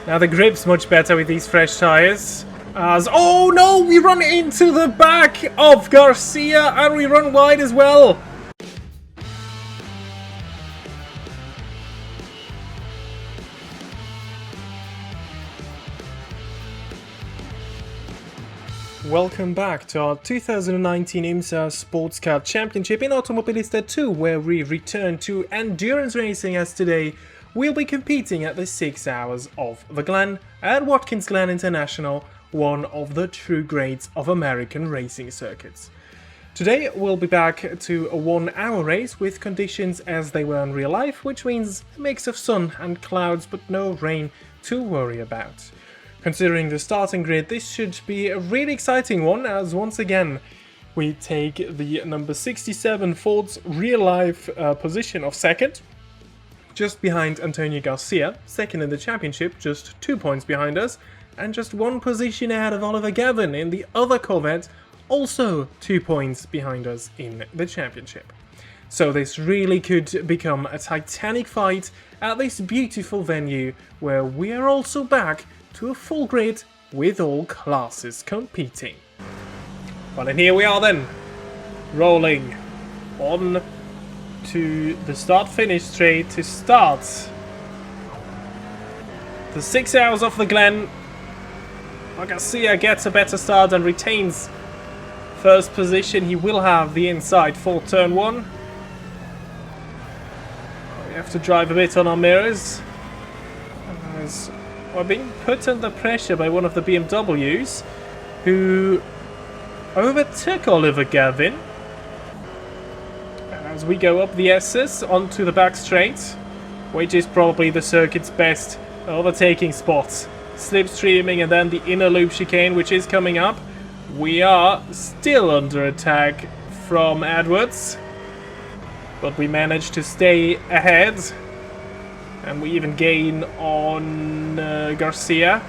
Now the grip's much better with these fresh tyres. As oh no, we run into the back of Garcia and we run wide as well. Welcome back to our 2019 IMSA Sports Car Championship in Automobilista 2, where we return to endurance racing, as today we'll be competing at the 6 hours of the Glen at Watkins Glen International, one of the true grades of American racing circuits. Today we'll be back to a 1 hour race with conditions as they were in real life, which means a mix of sun and clouds but no rain to worry about. Considering the starting grid, this should be a really exciting one, as once again we take the number 67 Ford's real-life position of second, just behind Antonio Garcia, second in the championship, just 2 points behind us, and just 1 position ahead of Oliver Gavin in the other Corvette, also 2 points behind us in the championship. So this really could become a titanic fight at this beautiful venue, where we are also back to a full grid with all classes competing. Well, and here we are then, rolling on to the start-finish straight to start the 6 hours of the Glen. Garcia gets a better start and retains first position. He will have the inside for turn 1. We have to drive a bit on our mirrors, as we're being put under pressure by one of the BMWs, who overtook Oliver Gavin. As we go up the S's onto the back straight, which is probably the circuit's best overtaking spot. Slipstreaming and then the inner loop chicane, which is coming up. We are still under attack from Edwards, but we managed to stay ahead. And we even gain on Garcia.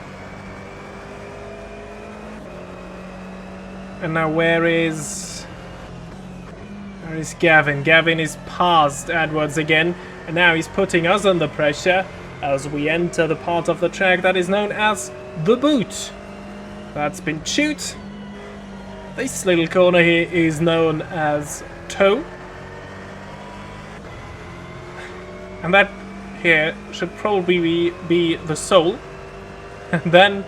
And now where is Gavin? Gavin is past Edwards again. And now he's putting us under pressure as we enter the part of the track that is known as the boot. That's been chewed. This little corner here is known as toe. And that here should probably be the sole. And then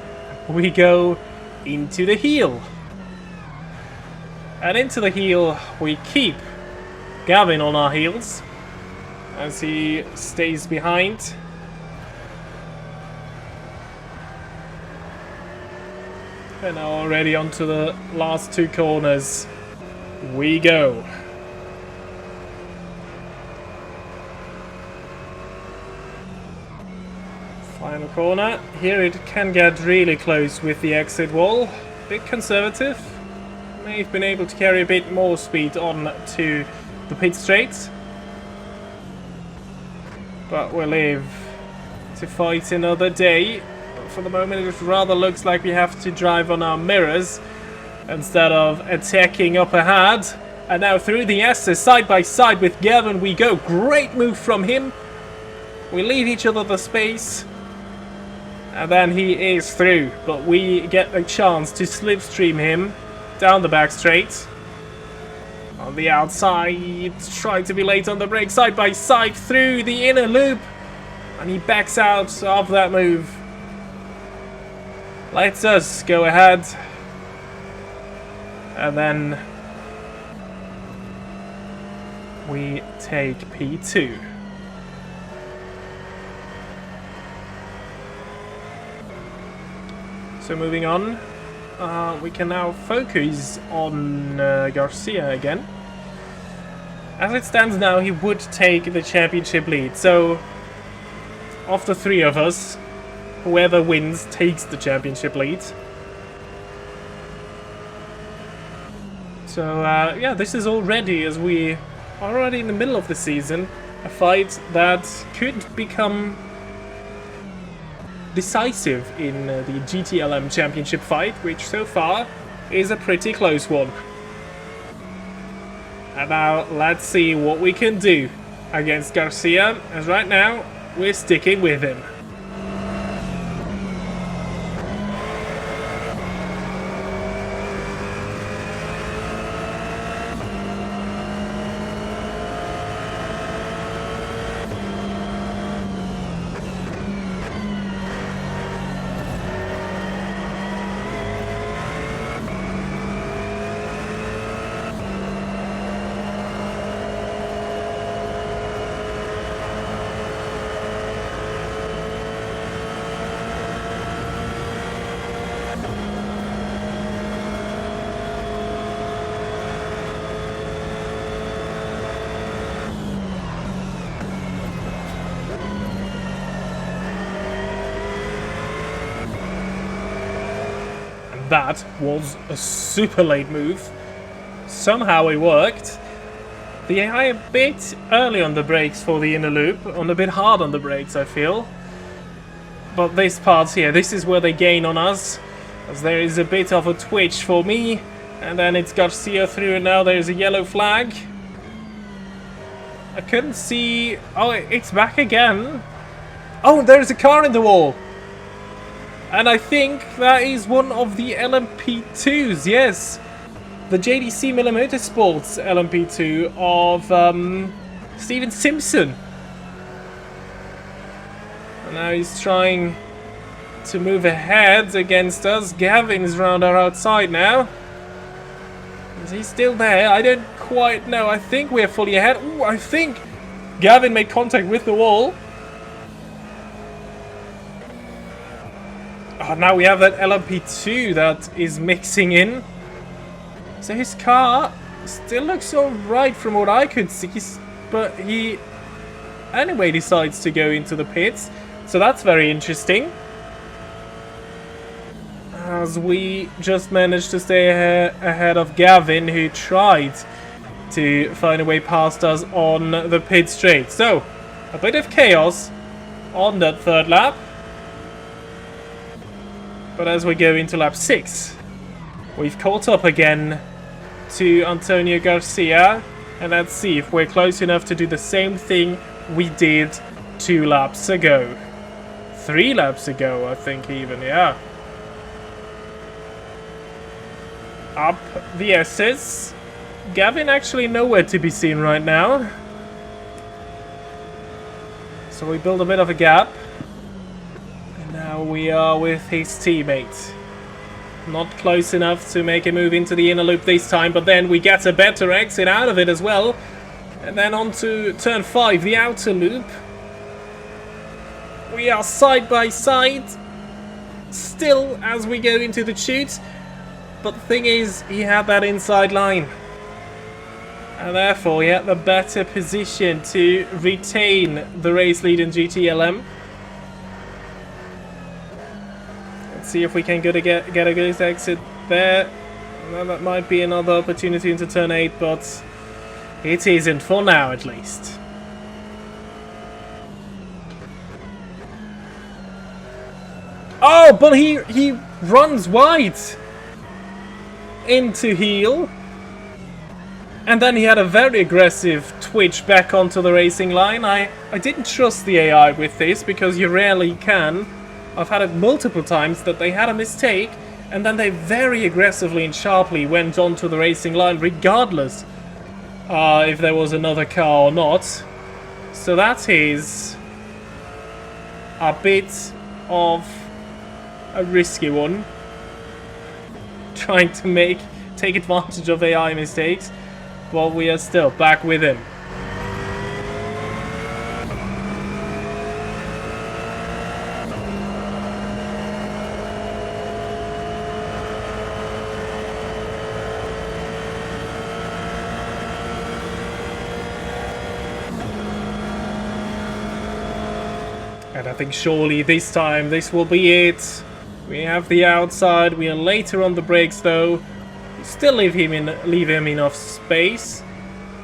we go into the heel. And into the heel we keep Gavin on our heels as he stays behind. And now already onto the last 2 corners we go. Final corner. Here it can get really close with the exit wall. Bit conservative. May have been able to carry a bit more speed on to the pit straight. But we'll live to fight another day. But for the moment it rather looks like we have to drive on our mirrors instead of attacking up ahead. And now through the S's side by side with Gavin we go. Great move from him. We leave each other the space. And then he is through, but we get a chance to slipstream him down the back straight. On the outside, trying to be late on the brake, side by side through the inner loop. And he backs out of that move. Lets us go ahead. And then we take P2. So moving on, we can now focus on Garcia again. As it stands now, he would take the championship lead. So, of the 3 of us, whoever wins takes the championship lead. So, yeah, this is already, as we are already in the middle of the season, a fight that could become decisive in the GTLM championship fight, which so far is a pretty close one. And now let's see what we can do against Garcia, as right now we're sticking with him. that was a super late move. Somehow it worked. The AI a bit early on the brakes for the inner loop, on a bit hard on the brakes, I feel. But this part here, this is where they gain on us, as there is a bit of a twitch for me, and then it's Garcia through, and now there's a yellow flag. I couldn't see... Oh, it's back again. Oh, there's a car in the wall. And I think that is one of the LMP2s, yes. The JDC Miller Motorsports LMP2 of Steven Simpson. And now he's trying to move ahead against us. Gavin's round our outside now. Is he still there? I don't quite know. I think we're fully ahead. Ooh, I think Gavin made contact with the wall. Oh, now we have that LMP2 that is mixing in. So his car still looks alright from what I could see, but he anyway decides to go into the pits. So that's very interesting. As we just managed to stay ahead of Gavin, who tried to find a way past us on the pit straight. So, a bit of chaos on that third lap. But as we go into lap 6, we've caught up again to Antonio Garcia. And let's see if we're close enough to do the same thing we did 2 laps ago. 3 laps ago, I think even, yeah. Up the S's. Gavin actually nowhere to be seen right now. So we build a bit of a gap. And now we are with his teammate. Not close enough to make a move into the inner loop this time, but then we get a better exit out of it as well. And then on to turn 5, the outer loop. We are side by side still as we go into the chute. But the thing is, he had that inside line. And therefore, he had the better position to retain the race lead in GTLM. Let's see if we can get a good exit there. Well, that might be another opportunity into turn 8, but it isn't for now at least. Oh, but he runs wide into heel, and then he had a very aggressive twitch back onto the racing line. I didn't trust the AI with this, because you rarely can. I've had it multiple times that they had a mistake and then they very aggressively and sharply went onto the racing line regardless if there was another car or not. So that is a bit of a risky one, trying to take advantage of AI mistakes, but we are still back with him. And I think surely this time this will be it. We have the outside, we are later on the brakes though. We still leave him enough space,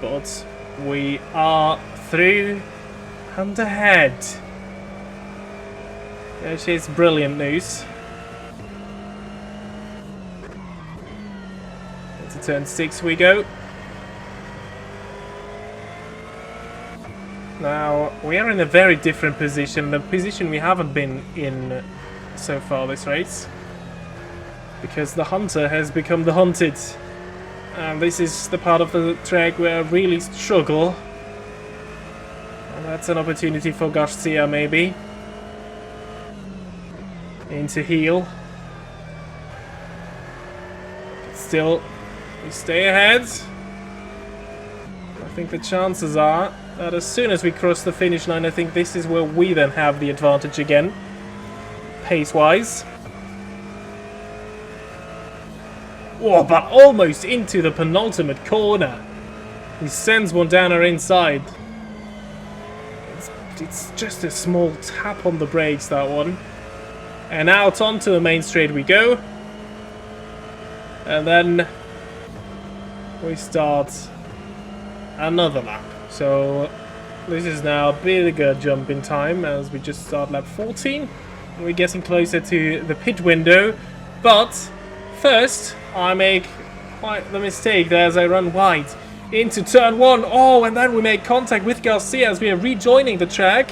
but we are through and ahead. Which is brilliant news. Into turn 6 we go. Now, we are in a very different position, the position we haven't been in so far this race, because the hunter has become the hunted, and this is the part of the track where I really struggle, and that's an opportunity for Garcia maybe, into heel. But still, we stay ahead. I think the chances are that as soon as we cross the finish line, I think this is where we then have the advantage again, pace-wise. Oh, but almost into the penultimate corner. He sends one down our inside. It's just a small tap on the brakes, that one. And out onto the main straight we go. And then we start another lap. So this is now a bigger jump in time as we just start lap 14. We're getting closer to the pit window. But first, I make quite the mistake there as I run wide into turn 1. Oh, and then we make contact with Garcia as we are rejoining the track.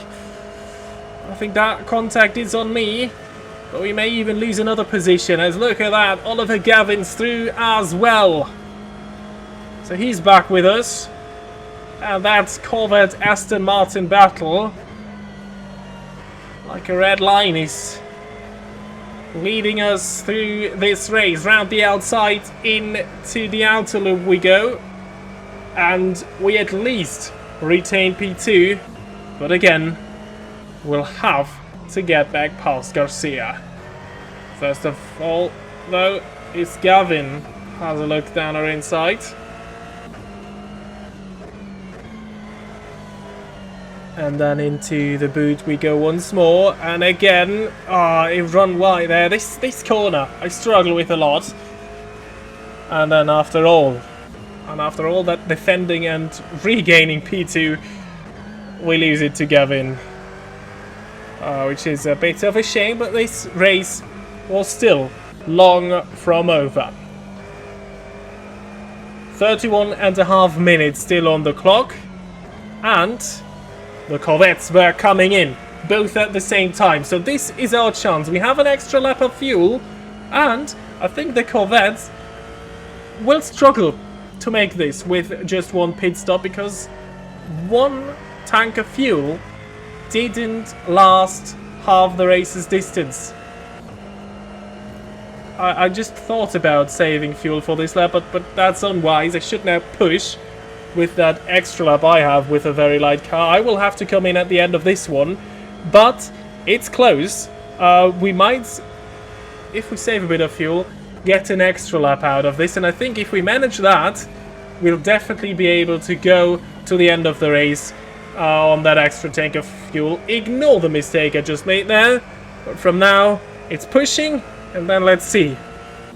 I think that contact is on me. But we may even lose another position as look at that. Oliver Gavin's through as well. So he's back with us. And that's Corvette Aston Martin battle. Like a red line is leading us through this race. Round the outside into the outer loop we go. And we at least retain P2. But again, we'll have to get back past Garcia. First of all, though, is Gavin. Has a look down our inside. And then into the boot we go once more. And again, it run wide there. This corner I struggle with a lot. And then after all that defending and regaining P2, we lose it to Gavin. Which is a bit of a shame, but this race was still long from over. 31.5 minutes still on the clock. And the Corvettes were coming in, both at the same time. So this is our chance. We have an extra lap of fuel, and I think the Corvettes will struggle to make this with just one pit stop, because one tank of fuel didn't last half the race's distance. I just thought about saving fuel for this lap, but that's unwise. I should now push with that extra lap I have with a very light car. I will have to come in at the end of this one, but it's close. We might, if we save a bit of fuel, get an extra lap out of this, and I think if we manage that, we'll definitely be able to go to the end of the race on that extra tank of fuel. Ignore the mistake I just made there, but from now it's pushing, and then let's see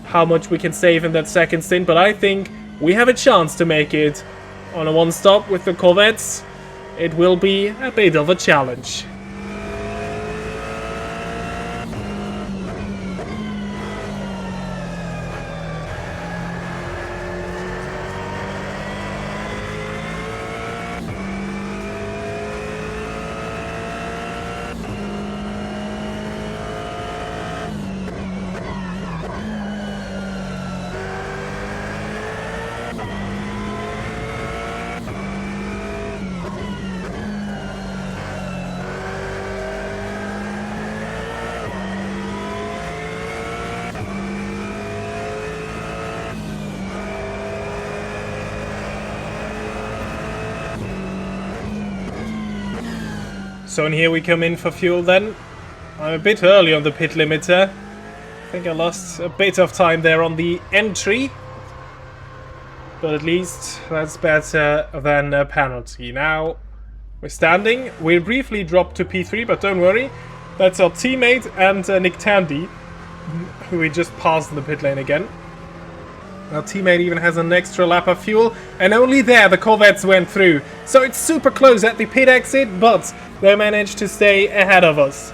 how much we can save in that second stint. But I think we have a chance to make it on a one stop with the Corvettes. It will be a bit of a challenge. So in here we come in for fuel then. I'm a bit early on the pit limiter. I think I lost a bit of time there on the entry. But at least that's better than a penalty. Now we're standing. We'll briefly drop to P3, but don't worry. That's our teammate and Nick Tandy, who we just passed in the pit lane again. Our teammate even has an extra lap of fuel, and only there the Corvettes went through. So it's super close at the pit exit, but they managed to stay ahead of us.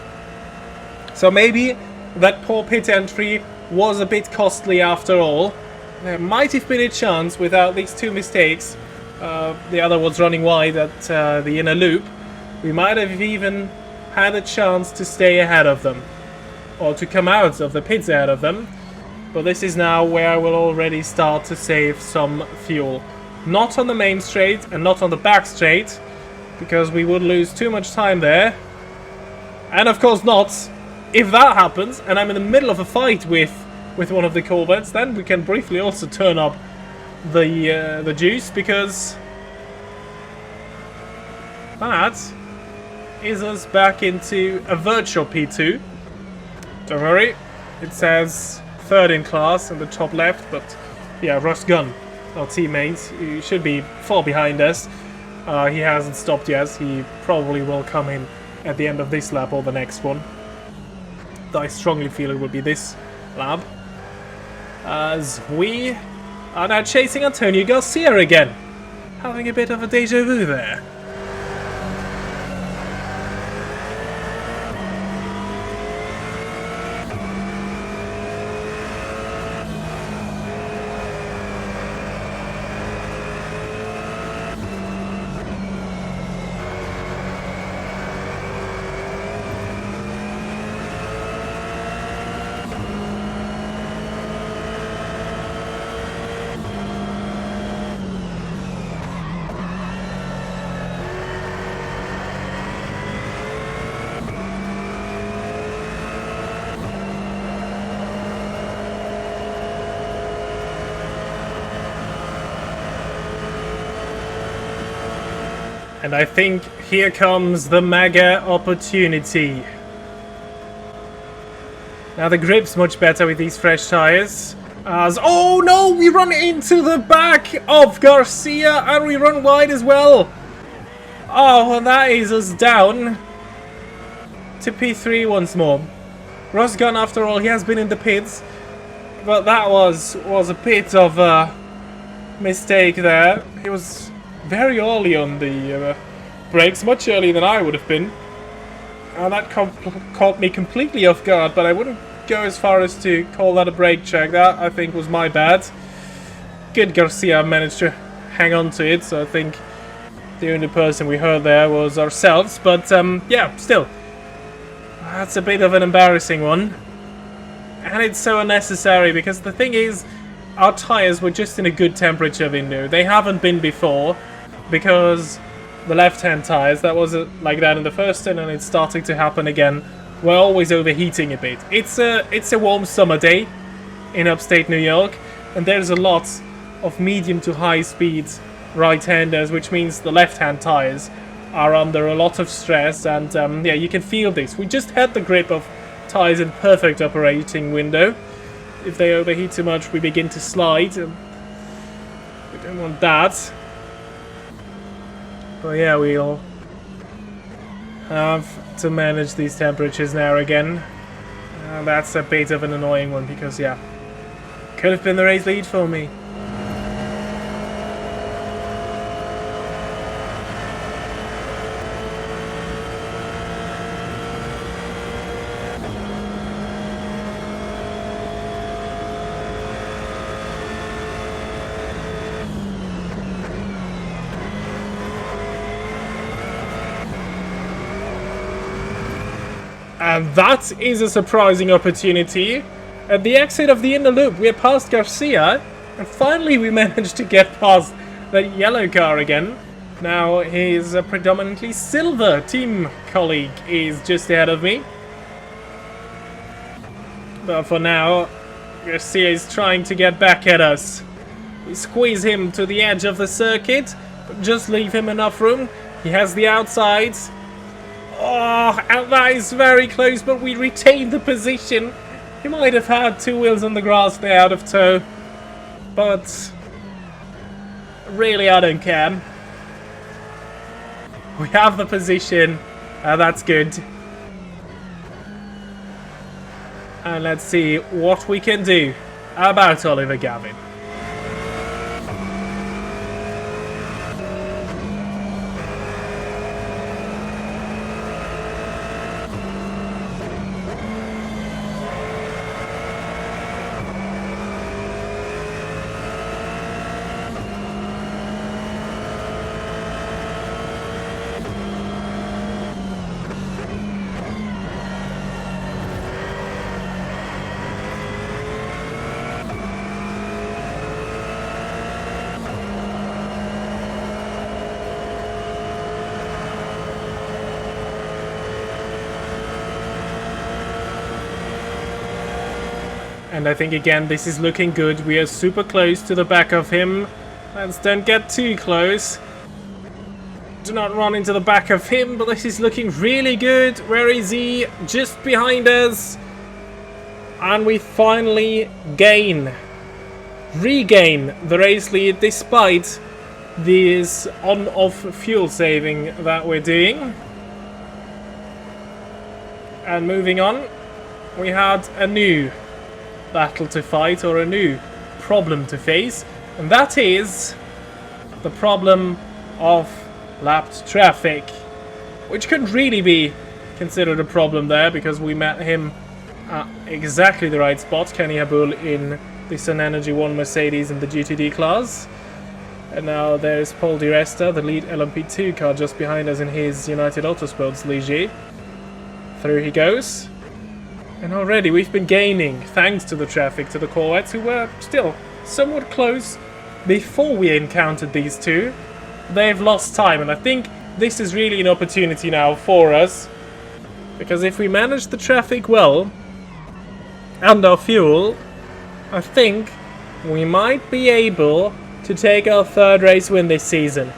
So maybe that poor pit entry was a bit costly after all. There might have been a chance without these two mistakes. The other was running wide at the inner loop. We might have even had a chance to stay ahead of them, or to come out of the pits ahead of them. But this is now where I will already start to save some fuel. Not on the main straight and not on the back straight, because we would lose too much time there. And of course not. If that happens and I'm in the middle of a fight with one of the Corvettes, then we can briefly also turn up the juice, because that is us back into a virtual P2. Don't worry, it says third in class in the top left, but yeah, Ross Gunn, our teammate, who should be far behind us. He hasn't stopped yet. He probably will come in at the end of this lap or the next one. Though I strongly feel it will be this lap. as we are now chasing Antonio Garcia again. Having a bit of a deja vu there. And I think here comes the mega opportunity. Now the grip's much better with these fresh tires. As oh no, we run into the back of Garcia and we run wide as well. Oh, well, that is us down to P3 once more. Ross Gunn, after all, he has been in the pits, but that was a bit of a mistake there. He was very early on the brakes, much earlier than I would have been. And that caught me completely off guard, but I wouldn't go as far as to call that a brake check. That, I think, was my bad. Good Garcia managed to hang on to it, so I think the only person we heard there was ourselves. But, yeah, still. That's a bit of an embarrassing one. And it's so unnecessary, because the thing is, our tyres were just in a good temperature window. They haven't been before, because the left-hand tyres, that was like that in the first turn, and it's starting to happen again. We're always overheating a bit. It's a warm summer day in upstate New York, and there's a lot of medium to high speed right-handers, which means the left-hand tyres are under a lot of stress, and yeah, you can feel this. We just had the grip of tyres in perfect operating window. If they overheat too much, we begin to slide. We don't want that. But yeah, we'll have to manage these temperatures now again. That's a bit of an annoying one because, yeah, could have been the race lead for me. And that is a surprising opportunity. At the exit of the inner loop, we're past Garcia, and finally we managed to get past that yellow car again. Now his predominantly silver team colleague is just ahead of me. But for now, Garcia is trying to get back at us. We squeeze him to the edge of the circuit, but just leave him enough room. He has the outsides. Oh, and that is very close, but we retain the position. He might have had two wheels on the grass there out of tow, but really I don't care. We have the position, that's good. And let's see what we can do about Oliver Gavin. And I think again this is looking good. We are super close to the back of him. Let's don't get too close. Do not run into the back of him, but this is looking really good. Where is he? Just behind us. And we finally regain the race lead despite this on-off fuel saving that we're doing. And moving on, we had a new battle to fight or a new problem to face, and that is the problem of lapped traffic, which couldn't really be considered a problem there because we met him at exactly the right spot, Kenny Habul in the Sun Energy 1 Mercedes in the GTD class. And now there's Paul Di Resta, the lead LMP2 car, just behind us in his United Autosports Ligier. Through he goes. And already we've been gaining, thanks to the traffic, to the Corvettes, who were still somewhat close before we encountered these two. They've lost time, and I think this is really an opportunity now for us. Because if we manage the traffic well, and our fuel, I think we might be able to take our third race win this season.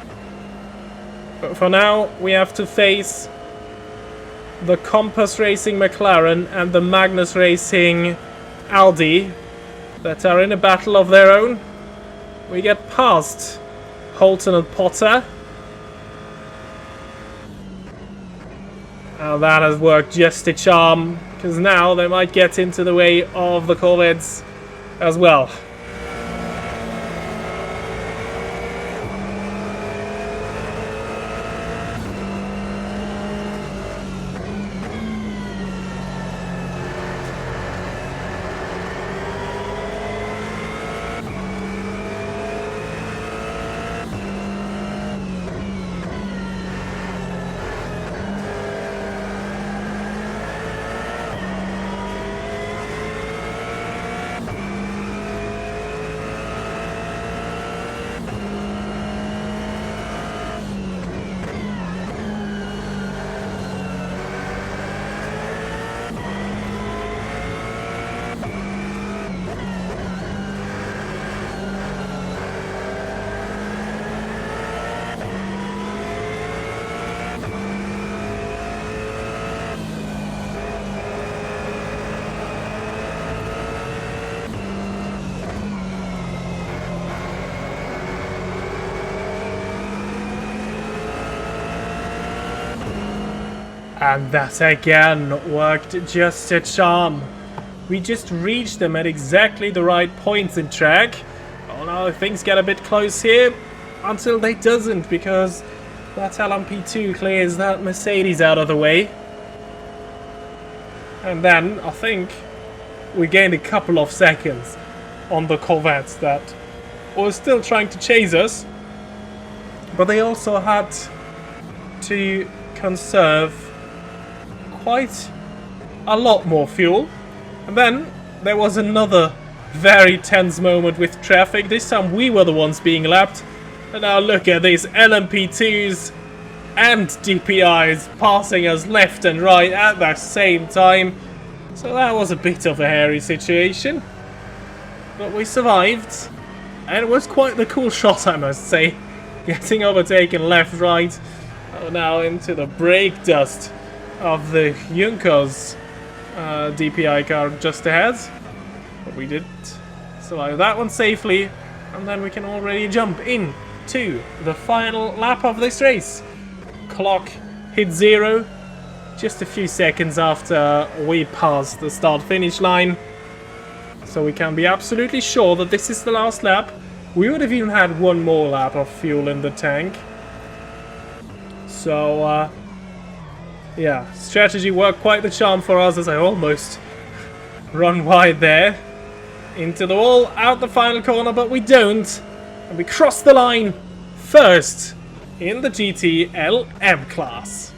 But for now, we have to face the Compass Racing McLaren and the Magnus Racing Audi that are in a battle of their own. We get past Holton and Potter. And that has worked just a charm, because now they might get into the way of the Corvettes as well. And that again worked just a charm. We just reached them at exactly the right points in track. Oh no, things get a bit close here. Until they doesn't, because that LMP2 clears that Mercedes out of the way. And then, I think, we gained a couple of seconds on the Corvettes that were still trying to chase us. But they also had to conserve quite a lot more fuel. And then there was another very tense moment with traffic. This time we were the ones being lapped. And now look at these LMP2s and DPIs passing us left and right at the same time. So that was a bit of a hairy situation. But we survived. And it was quite the cool shot, I must say. Getting overtaken left, right. Oh, now into the brake dust of the Junkers DPI car just ahead. But we did survive that one safely. And then we can already jump in to the final lap of this race. Clock hit 0 just a few seconds after we passed the start-finish line. So we can be absolutely sure that this is the last lap. We would have even had one more lap of fuel in the tank. So, yeah, strategy worked quite the charm for us as I almost run wide there. Into the wall, out the final corner, but we don't. And we cross the line first in the GT-LM class.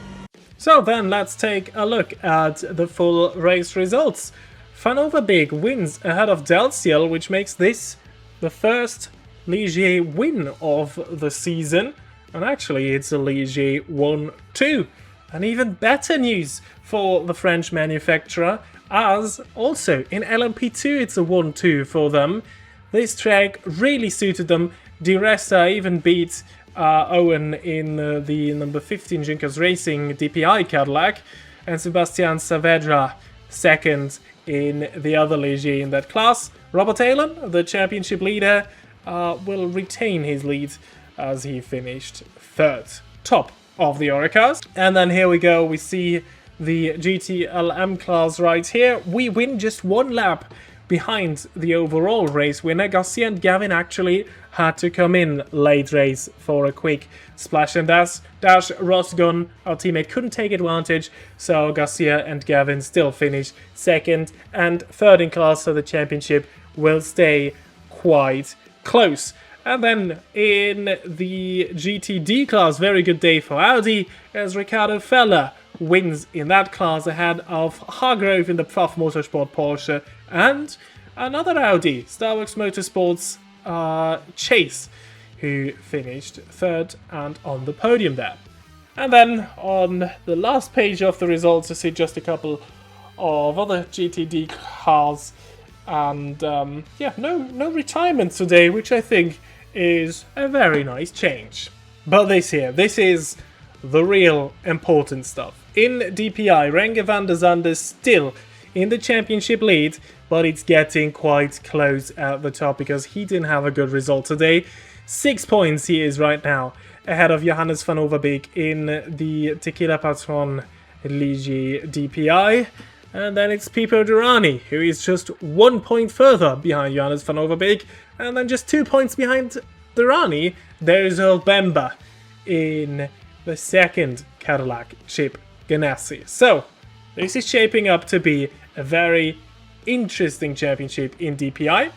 So then let's take a look at the full race results. Vanover Big wins ahead of Delciel, which makes this the first Ligier win of the season. And actually it's a Ligier 1-2. And even better news for the French manufacturer, as also in LMP2 it's a 1-2 for them. This track really suited them. Di Resta even beat Owen in the number 15 Junkers Racing DPI Cadillac, and Sebastian Saavedra second in the other Ligier in that class. Robert Allen, the championship leader, will retain his lead as he finished third, top of the Oricars. And then here we go, we see the GT-LM class right here. We win just one lap behind the overall race winner. Garcia and Gavin actually had to come in late race for a quick splash and dash. Rosgon, our teammate, couldn't take advantage, so Garcia and Gavin still finished second and third in class, so the championship will stay quite close. And then in the GTD class, very good day for Audi, as Ricardo Feller wins in that class ahead of Hargrove in the Pfaff Motorsport Porsche, and another Audi, Starbucks Motorsports Chase, who finished third and on the podium there. And then on the last page of the results, you see just a couple of other GTD cars, and yeah, no retirements today, which I think is a very nice change. But this is the real important stuff. In DPI, Renger van der Zande is still in the championship lead, but it's getting quite close at the top because he didn't have a good result today. 6 points he is right now, ahead of Johannes van Overbeek in the Tequila Patron Ligier DPI. And then it's Pipo Durrani, who is just 1 point further behind Johannes van Overbeek. And then just 2 points behind Durrani, there is Earl Bemba in the second Cadillac Chip Ganassi. So, this is shaping up to be a very interesting championship in DPI.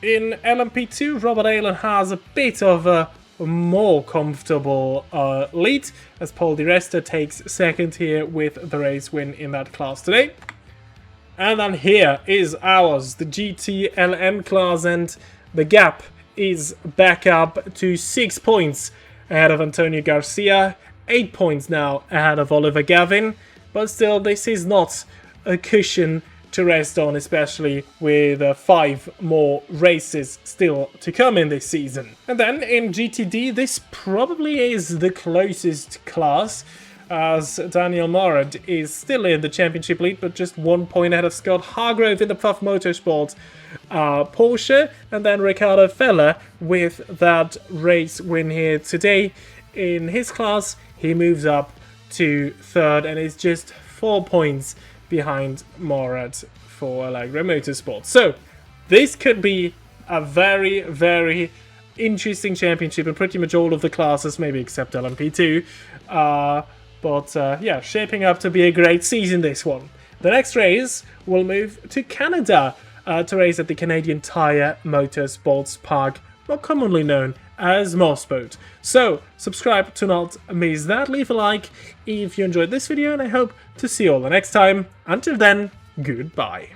In LMP2, Robert Allen has a bit of a more comfortable lead, as Paul Di Resta takes second here with the race win in that class today. And then here is ours, the GTLM class, and the gap is back up to 6 points ahead of Antonio Garcia, 8 points now ahead of Oliver Gavin, but still this is not a cushion to rest on, especially with 5 more races still to come in this season. And then in GTD, this probably is the closest class, as Daniel Morad is still in the championship lead, but just 1 point ahead of Scott Hargrove in the Pfaff Motorsport Porsche, and then Ricardo Feller with that race win here today. In his class, he moves up to third and is just 4 points behind Morad for Allegra Motorsport. So this could be a very, very interesting championship in pretty much all of the classes, maybe except LMP2. But yeah, shaping up to be a great season, this one. The next race will move to Canada to race at the Canadian Tire Motorsports Park, more commonly known as Mosport. So subscribe to not miss that, leave a like if you enjoyed this video, and I hope to see you all the next time. Until then, goodbye.